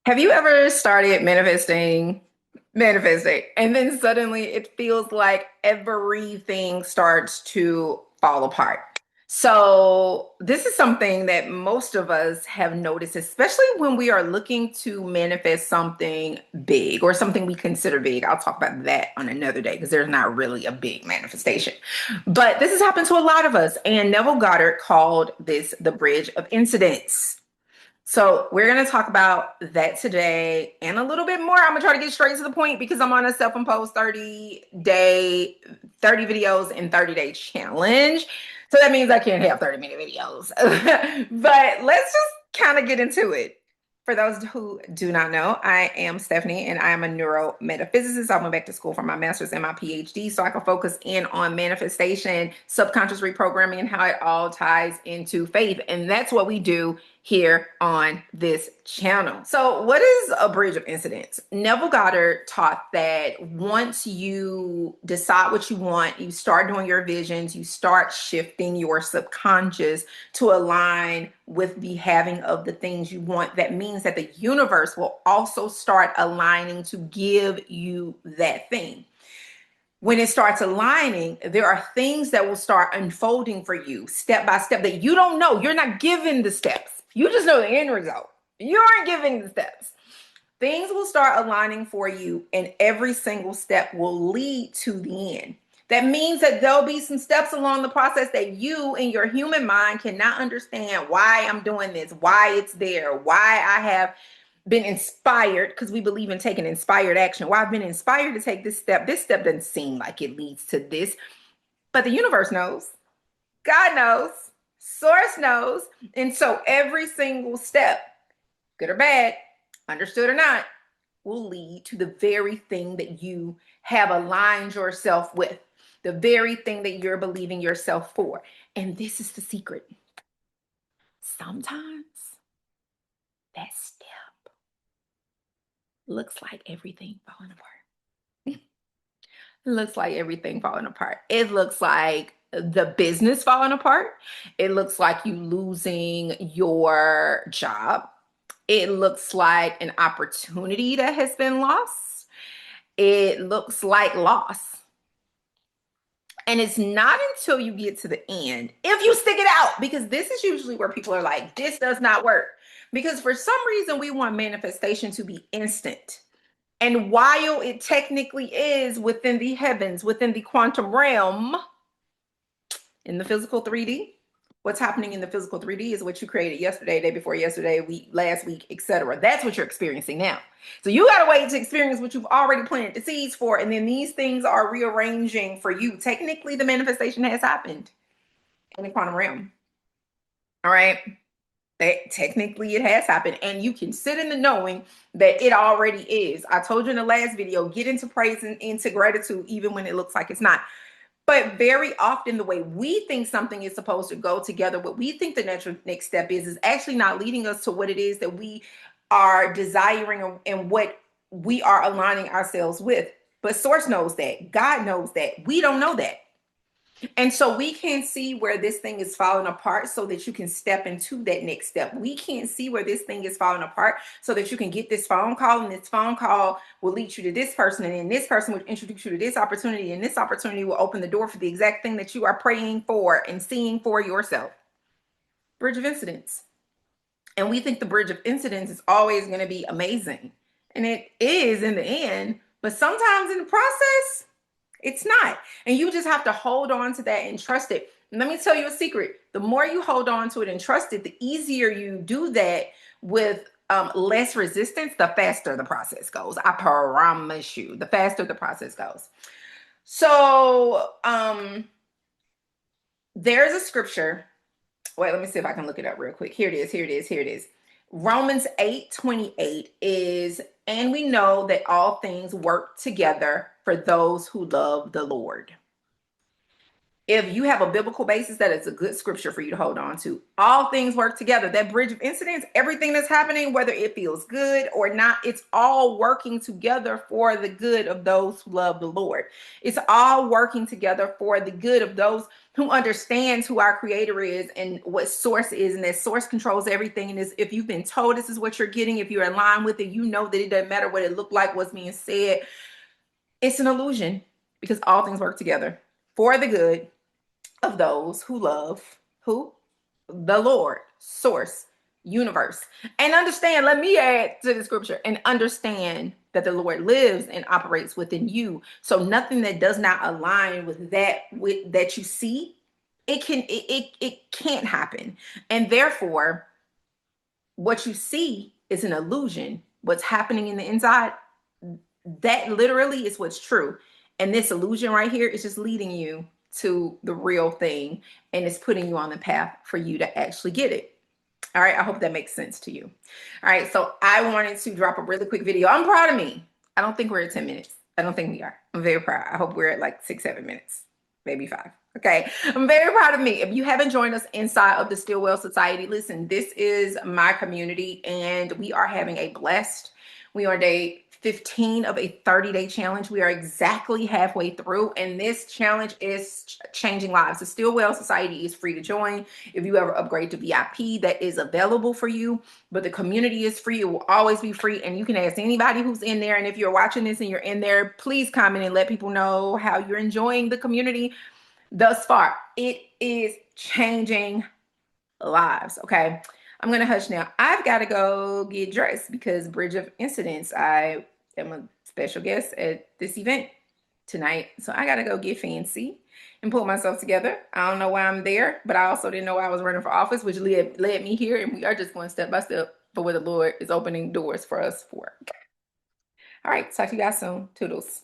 Have you ever started manifesting, and then suddenly it feels like everything starts to fall apart? So, this is something that most of us have noticed, especially when we are looking to manifest something big or something we consider big. I'll talk about that on another day because there's not really a big manifestation. But this has happened to a lot of us, and Neville Goddard called this the bridge of incidents. So we're going to talk about that today and a little bit more. I'm going to try to get straight to the point because I'm on a self-imposed 30 videos in 30-day challenge. So that means I can't have 30-minute videos. But let's just kind of get into it. For those who do not know, I am Stephanie and I am a neurometaphysicist. I went back to school for my master's and my PhD so I can focus in on manifestation, subconscious reprogramming, and how it all ties into faith. And that's what we do here on this channel. So, what is a bridge of incidents? Neville Goddard taught that once you decide what you want, you start doing your visions, you start shifting your subconscious to align with the having of the things you want. That means that the universe will also start aligning to give you that thing. When it starts aligning, there are things that will start unfolding for you step by step that you don't know. You're not given the steps. You just know the end result. You aren't giving the steps. Things will start aligning for you, and every single step will lead to the end. That means that there'll be some steps along the process that you in your human mind cannot understand why I'm doing this, why it's there, why I have been inspired, because we believe in taking inspired action. Why I've been inspired to take this step. This step doesn't seem like it leads to this, but the universe knows, God knows, source knows. And so every single step, good or bad, understood or not, will lead to the very thing that you have aligned yourself with, the very thing that you're believing yourself for. And this is the secret. Sometimes that step looks like everything falling apart. It looks like everything falling apart. It looks like the business falling apart. It looks like you losing your job. It looks like an opportunity that has been lost. It looks like loss. And it's not until you get to the end, if you stick it out, because this is usually where people are like, this does not work. Because for some reason, we want manifestation to be instant. And while it technically is within the heavens, within the quantum realm, in the physical 3D, what's happening in the physical 3D is what you created yesterday, day before yesterday, week, last week, etc. That's what you're experiencing now. So you got to wait to experience what you've already planted the seeds for. And then these things are rearranging for you. Technically, the manifestation has happened in the quantum realm. All right. Technically it has happened, and you can sit in the knowing that it already is. I told you in the last video, get into praise and into gratitude even when it looks like it's not. But very often the way we think something is supposed to go together, what we think the natural next step is actually not leading us to what it is that we are desiring and what we are aligning ourselves with. But source knows that, God knows that, we don't know that. And so we can't see where this thing is falling apart so that you can step into that next step. We can't see where this thing is falling apart so that you can get this phone call, and this phone call will lead you to this person, and then this person will introduce you to this opportunity, and this opportunity will open the door for the exact thing that you are praying for and seeing for yourself. Bridge of incidents. And we think the bridge of incidents is always going to be amazing. And it is in the end, but sometimes in the process, it's not. And you just have to hold on to that and trust it. And let me tell you a secret. The more you hold on to it and trust it, the easier you do that with less resistance, the faster the process goes. I promise you, the faster the process goes. So there's a scripture. Wait, let me see if I can look it up real quick. Here it is. Here it is. Here it is. Romans 8:28 is, and we know that all things work together for those who love the Lord. If you have a biblical basis, that is a good scripture for you to hold on to. All things work together. That bridge of incidents, everything that's happening, whether it feels good or not, it's all working together for the good of those who love the Lord. It's all working together for the good of those who understands who our creator is and what source is, and that source controls everything. And if you've been told this is what you're getting, if you're in line with it, you know that it doesn't matter what it looked like, what's being said. It's an illusion, because all things work together for the good of those who love who? The Lord, source, universe. And understand, let me add to the scripture, and understand that the Lord lives and operates within you. So nothing that does not align with that you see, it can't happen. And therefore, what you see is an illusion. What's happening in the inside, that literally is what's true. And this illusion right here is just leading you to the real thing, and it's putting you on the path for you to actually get it. All right, I hope that makes sense to you. All right, so I wanted to drop a really quick video. I'm proud of me. I don't think we're at 10 minutes. I don't think we are. I'm very proud. I hope we're at like 6-7 minutes, maybe 5. Okay, I'm very proud of me. If you haven't joined us inside of the Stillwell Society, listen, this is my community, and we are having a blessed. We are day 15 of a 30-day challenge. We are exactly halfway through, and this challenge is changing lives. The Stillwell Society is free to join. If you ever upgrade to VIP, that is available for you, but the community is free. It will always be free, and you can ask anybody who's in there. And if you're watching this and you're in there, please comment and let people know how you're enjoying the community thus far. It is changing lives. Okay, I'm gonna hush now. I've got to go get dressed because Bridge of Incidents, I am a special guest at this event tonight, so I gotta go get fancy and pull myself together. I don't know why I'm there, but I also didn't know why I was running for office, which led me here, and we are just going step by step for where the Lord is opening doors for us for. All right, talk to you guys soon. Toodles.